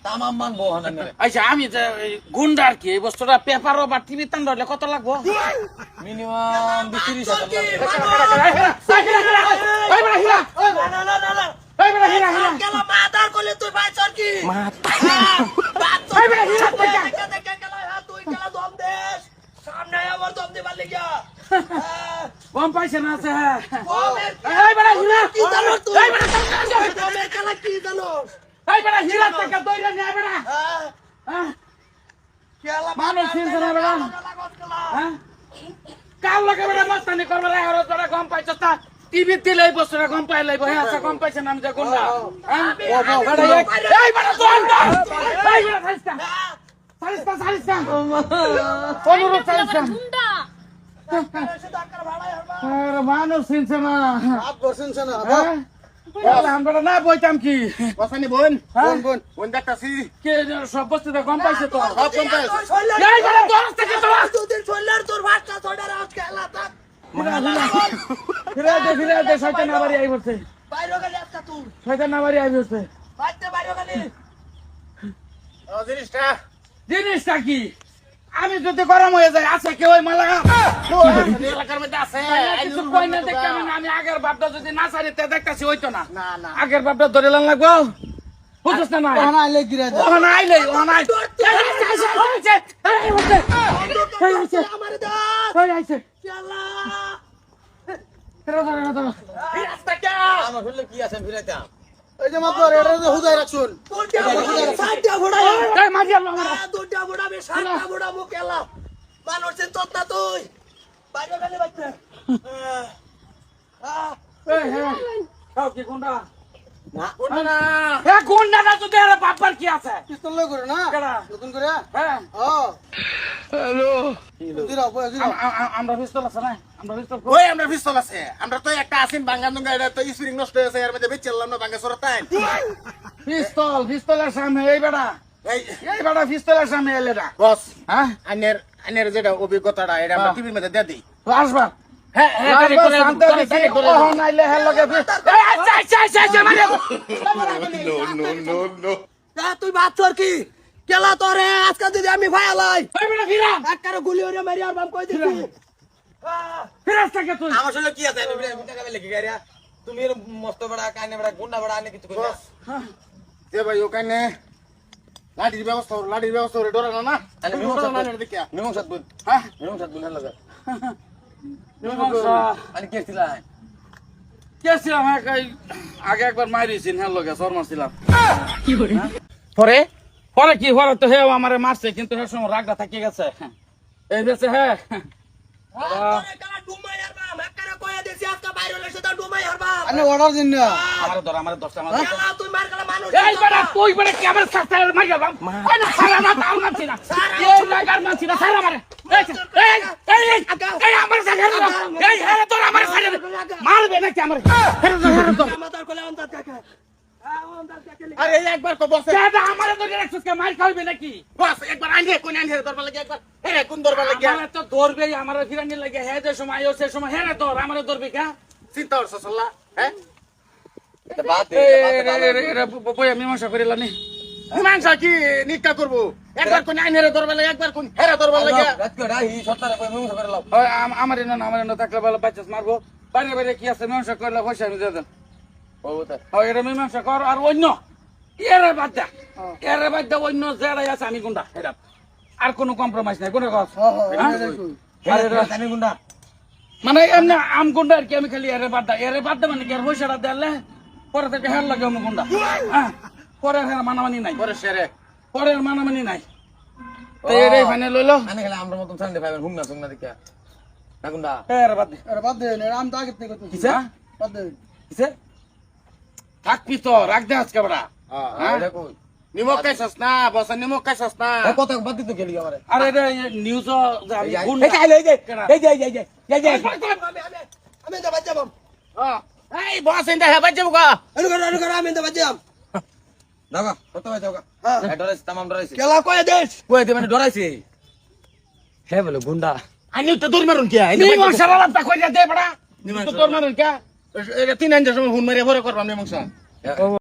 তামাম মান বহন আচ্ছা আমি যে গুন্ডার কি এই বস্তুটা পেপার বা টিভি টান ধরলে কত লাগবো মিনিমাম 20-30 কম পাইছে না আছে মানুষ চিনছে না বেড়া কাল লাগে বেড়া মাস্তানি করবে তোরা গম পাইছ তা টিভি দিলে এই বছরে গম পাই লাইব হ্যাঁ আচ্ছা গম পাইছে না আমি যে গুন্ডা মানুষ চিনছে না আমরা না বইতাম কি বোন দেখতাছি সব বস্তুতে গম পাইছে তো সব কম পাইছ ফিরে দে শয়তান আবারই আই বলছে শয়তান আবারই আই বলছে জিনিসটা কি আমি যদি গরম হয়ে যাই আছে কেউ মালা এলাকার মধ্যে আছে আমি আগের বাপটা যদি না সারি তে দেখতেছি হইতো না আগের বাপটা ধরে লান লাগবো বুঝছিস না কি আছে ফিরাইতাম এই যে মাত্র এটা যে হুদাই রাখছুন বাপার কি আছে পিস্তল লই করে না নতুন করে হ্যাঁ হ্যালো আমরা পিস্তল আছে না আমরা পিস্তল ওই আমরা পিস্তল আছে আমরা তো একটা আছেন বাঙ্গানুঙ্গা এটা তো স্প্রিং নষ্ট হয়েছে এর মধ্যে বেচলাম না বাঙ্গা সরতাই পিস্তলের সামনে এই বেটা এই বেটা পিস্তলের সামনে এলে না বস হ্যাঁ আনের যেটা অভিজ্ঞতাটা এটা আমরা টিভির মধ্যে দিয়ে দিই আসবা তুই বাচ্চর কি কেলা তোরে আজকে যদি আমি ভাইলাই একবারে গুলি ওরে মারি আর বাম কই দিছি আমার সাথে কি আছে আমি টাকা পেলে কি গাড়িয়া তুমি মস্ত বড় কানে বড় গুন্ডা বড় আনে কিছু কইবা এ ভাই ওখানে লাঠির ব্যবস্থা করে ডরা না তাহলে মিমংসাত বুন হ্যাঁ মিমংসাত বুন লাগা আরে কে ছিলা আগে একবার মারিয়েছেন হ্যাঁ লোকে সর মারছিলাম পরে পরে কি পরে তো হেও আমারে মারছে কিন্তু সে সময় রাগটা থাকি গেছে এই বেছে হ্যাঁ অর্ডার দিন না আমার দশটা এই বেটা তুই বেটা কি আমার সাথে মার গেলাম কই না সারা না তাও নাছি না এই লাগার মাছি না সারা মারে এই আমার সাথে এই হ্যাঁ তোর আমার সাথে মারবে নাকি আমার মাথার কোলে অন্তর কাকা আরে একবার তো বসে দাদা আমারে তো রাখছস কে মার খাইবে নাকি বস একবার আইনে কোন আইনে দরবার লাগে একবার এরে কোন দরবার লাগে আমারে তো ধরবে আমারে ফিরানি লাগে হে যে সময় আইও সে সময় হেরে তোর আমারে ধরবে কা চিন্তা করছ সাল্লাহ হ্যাঁ এটা বই আমি মশা করিলাম নি মীমাংসা কি নিকা করব একবার কোন আইনে দরবার লাগে একবার কোন হেরে দরবার লাগে রাত করে রাহি সত্তারে কই মীমাংসা করে লাও আমার না থাকলে বলে বাচ্চাস মারবো বাইরে বাইরে কি আছে মীমাংসা করলে পয়সা আমি দিয়ে দেন এটা মীমাংসা কর আর অন্য এরে বাদ দে অন্য যারাই আছে আমি গুন্ডা এটা আর কোনো কম্প্রোমাইজ নাই কোনো কথা আমি গুন্ডা মানে এমনি আম গুন্ডা আর কি আমি খালি এরে বাদ দে মানে কি আর পয়সাটা দিলে পরে থেকে হের লাগে আমি গুন্ডা পরে মানামানি নাই পরের মানামানি নাই এটাই ফাইনাল লইলো মানে খেলে আমরা মতন সামনে পাইবেন হুম না সুমনা দেখা না গুন্ডা এরে বাদ দে বাদ দে আম তো আগে থেকে তুই কিসে বাদ দে কিসে থাকবি তো রাখ দে আজকে বড়া নিমক খাইছস না বসা নিমক খাইছস না কত বাদ দিতে গেলি আমারে আরে রে নিউজ আমি তো বাদ যাবাম এই বস ইন্দা হে বাদ যাবো কা আলু কর আমি তো বাদ যাম দাও কত বাদ যাও কা ডরাইছ তামাম ডরাইছ কেলা কই দেশ কই দে মানে ডরাইছে হে বলে গুন্ডা আনি তো দূর মারুন কি আই মীমাংসা লাপটা কইরা দে বড়া তো তোর মারুন কে এটা 3 আঞ্জার সময় ফোন মারিয়া ভরে করবাম মীমাংসা